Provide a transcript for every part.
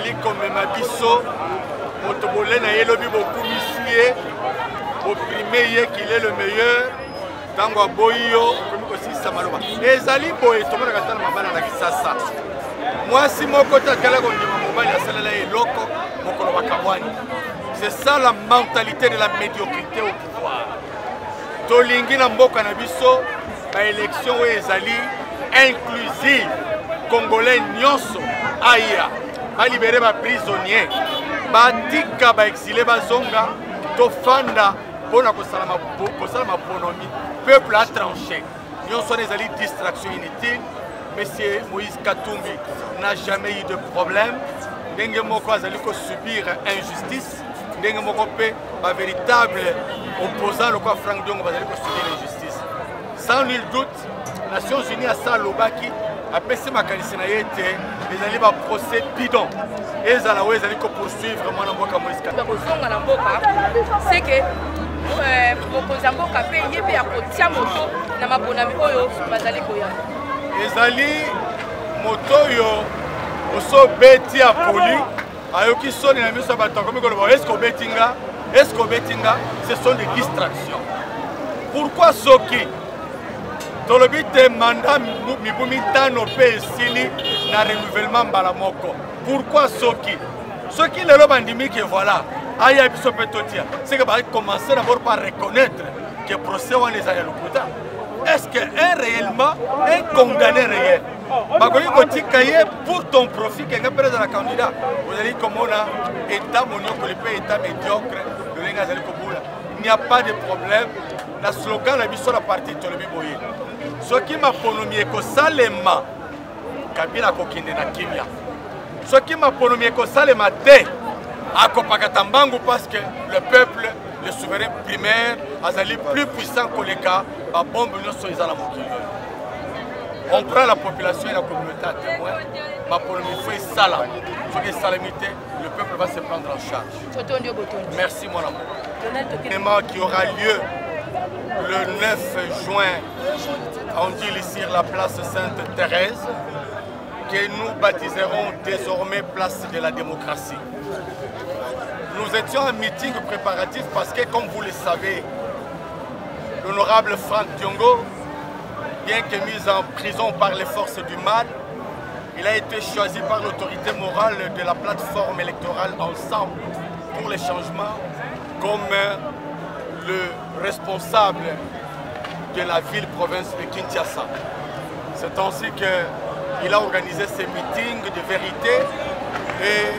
bazali komema biso moto bolena ye lobi bokumisi ye opprimé ye qu'il est le meilleur tango aboyi yo okomi kosilisa maloba ezali boye tomonaka tala mabala na kisasa mwasi moko takala kondima mobali asalela eloko mokolo bakabwani. C'est ça la mentalité de la médiocrité au pouvoir. Tolingi na mboka na biso ba élection oyo ezali inclusive congolais nyonso aya balibere ba prisonnier batika ba exilé bazonga tofanda mpona kosala maponomi peuple a tranché nyonso ezali distraction inutile. Monsieur Moïse Katumbi n'a jamais eu de problème. Ndenge moko azali ko subir injustice ndenge moko pe ba véritable opposant le quoi Frank Diongo bazali ko subir injustice. Sans nul doute Nations Unies a ça lobaki a pesi makanisi na yete ezali ba procès bidon ezala we ezali ko poursuivre mwana mboka Moïse Katumbi kozonga na mboka c'est que mokonzi mboka pe yebe ya kotia moto na mabonami oyo bazali koya ezali moto yo oso beti ya poli ayoki soni na miso bato akomi koloba est-ce que betinga ce sont des distractions. Pourquoi soki tolobi te mandat mibu mitano pe esili na renouvellement mbala moko? Pourquoi soki lelo bandimi que voilà aya biso pe totia c'est que ba commencer d'abord par reconnaître que procès wana ezali ya lokuta. Est-ce qu'un réellement un condamné réel bakoki kotika ye pour ton profit kenga pérez la candidat vous allez comme on a état moniokoli pe état médiocre lolenga azali kobula il n'y a pas de problème. La slogan la biso la parti tolobi boye soki maponomi ekosalema Kabila kokende na kimia soki maponomi ekosalema te akopakata mbangu parce que le peuple le souverain primaire azali plus puissant que les cas ba bombe nyonso eza na mokili. On prend la population et la communauté à témoin. Ma polémique faut sala. Soki salamité, le peuple va se prendre en charge. Merci mon amour. L'événement qui aura lieu le 9 juin on dit ici la place Sainte-Thérèse que nous baptiserons désormais place de la démocratie. Nous étions en meeting préparatif parce que, comme vous le savez, l'honorable Frank Diongo, bien que mis en prison par les forces du mal, il a été choisi par l'autorité morale de la plateforme électorale Ensemble pour les changements comme le responsable de la ville-province de Kinshasa. C'est ainsi qu'il a organisé ces meetings de vérité et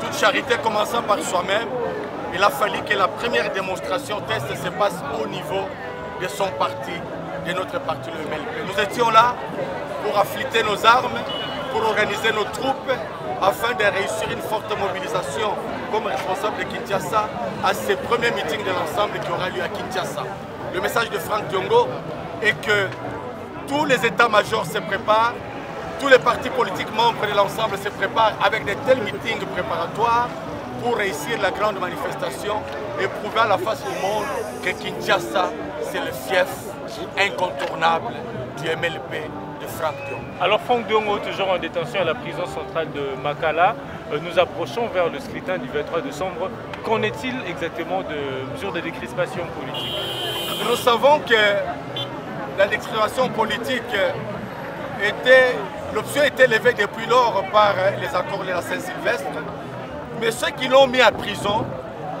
toute charité commençant par soi-même, il a fallu que la première démonstration test se passe au niveau de son parti, de notre parti, le MLP. Nous étions là pour affûter nos armes, pour organiser nos troupes, afin de réussir une forte mobilisation comme responsable de Kinshasa à ce premier meeting de l'ensemble qui aura lieu à Kinshasa. Le message de Frank Diongo est que tous les états-majors se préparent, tous les partis politiques membres de l'ensemble se préparent avec de tels meetings préparatoires pour réussir la grande manifestation et prouver à la face du monde que Kinshasa, c'est le fief incontournable du MLP de Frank Diongo. Alors Frank Diongo, toujours en détention à la prison centrale de Makala, nous approchons vers le scrutin du 23 décembre. Qu'en est-il exactement de mesures de décrispation politique? Nous savons que la décrispation politique l'option était levée depuis lors par les accords de la Saint-Sylvestre, mais ceux qui l'ont mis à prison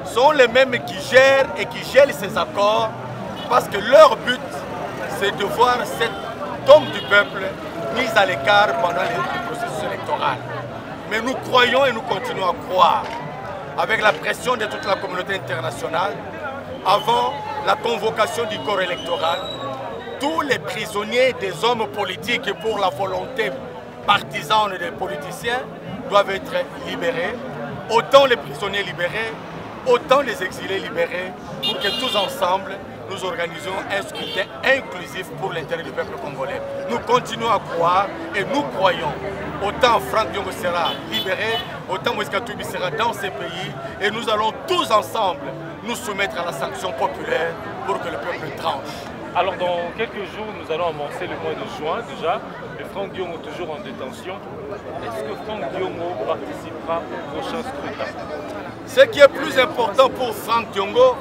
sont les mêmes qui gèrent et qui gèlent ces accords parce que leur but, c'est de voir cet homme du peuple mis à l'écart pendant le processus électoral. Mais nous croyons et nous continuons à croire, avec la pression de toute la communauté internationale, avant la convocation du corps électoral, tous les prisonniers des hommes politiques pour la volonté partisane des politiciens doivent être libérés. Autant les prisonniers libérés, autant les exilés libérés, pour que tous ensemble, nous organisions un scrutin inclusif pour l'intérêt du peuple congolais. Nous continuons à croire et nous croyons. Autant Frank Diongo sera libéré, autant Moïse Katumbi sera dans ces pays et nous allons tous ensemble nous soumettre à la sanction populaire pour que le peuple tranche. Alors dans quelques jours, nous allons amorcer le mois de juin déjà. Et Franck Diongo toujours en détention. Est-ce que Franck Diongo participera au prochain scrutin? Ce qui est plus important pour Franck Diongo,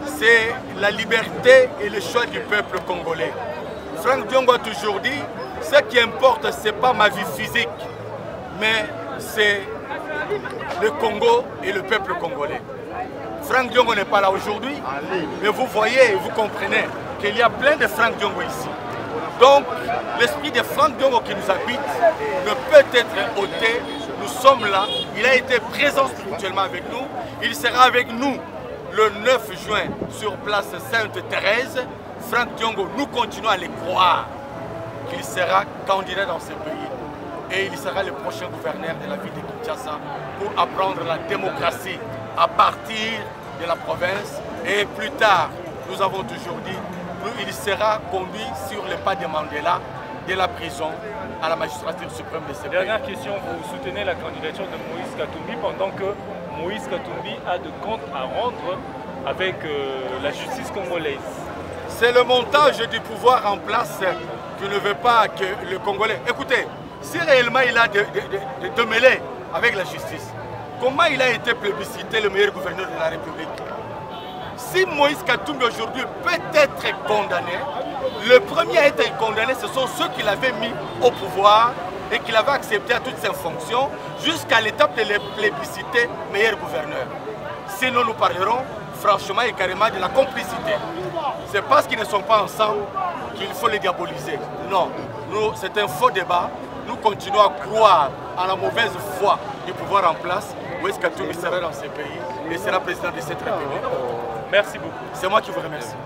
c'est la liberté et le choix du peuple congolais. Franck Diongo a toujours dit, ce qui importe, ce n'est pas ma vie physique, mais c'est le Congo et le peuple congolais. Franck Diongo n'est pas là aujourd'hui, mais vous voyez et vous comprenez qu'il y a plein de Franck Diongo ici. Donc, l'esprit de Franck Diongo qui nous habite ne peut être ôté. Nous sommes là. Il a été présent spirituellement avec nous. Il sera avec nous le 9 juin sur place Sainte-Thérèse. Franck Diongo, nous continuons à les croire qu'il sera candidat dans ce pays. Et il sera le prochain gouverneur de la ville de Kinshasa pour apprendre la démocratie à partir de la province. Et plus tard, nous avons toujours dit, il sera conduit sur les pas de Mandela, de la prison à la magistrature suprême de ce pays. Dernière question, vous soutenez la candidature de Moïse Katumbi pendant que Moïse Katumbi a de comptes à rendre avec la justice congolaise. C'est le montage du pouvoir en place qui ne veut pas que le Congolais... Écoutez, si réellement il a de mêler avec la justice, comment il a été plébiscité le meilleur gouverneur de la République? Si Moïse Katumbi aujourd'hui peut être condamné, le premier à être condamné, ce sont ceux qui l'avaient mis au pouvoir et qui l'avaient accepté à toutes ses fonctions jusqu'à l'étape de les plébisciter meilleur gouverneur. Sinon, nous parlerons franchement et carrément de la complicité. C'est parce qu'ils ne sont pas ensemble qu'il faut les diaboliser. Non, c'est un faux débat. Nous continuons à croire à la mauvaise foi du pouvoir en place. Moïse Katumbi sera dans ce pays et sera président de cette République. Merci beaucoup. C'est moi qui vous remercie.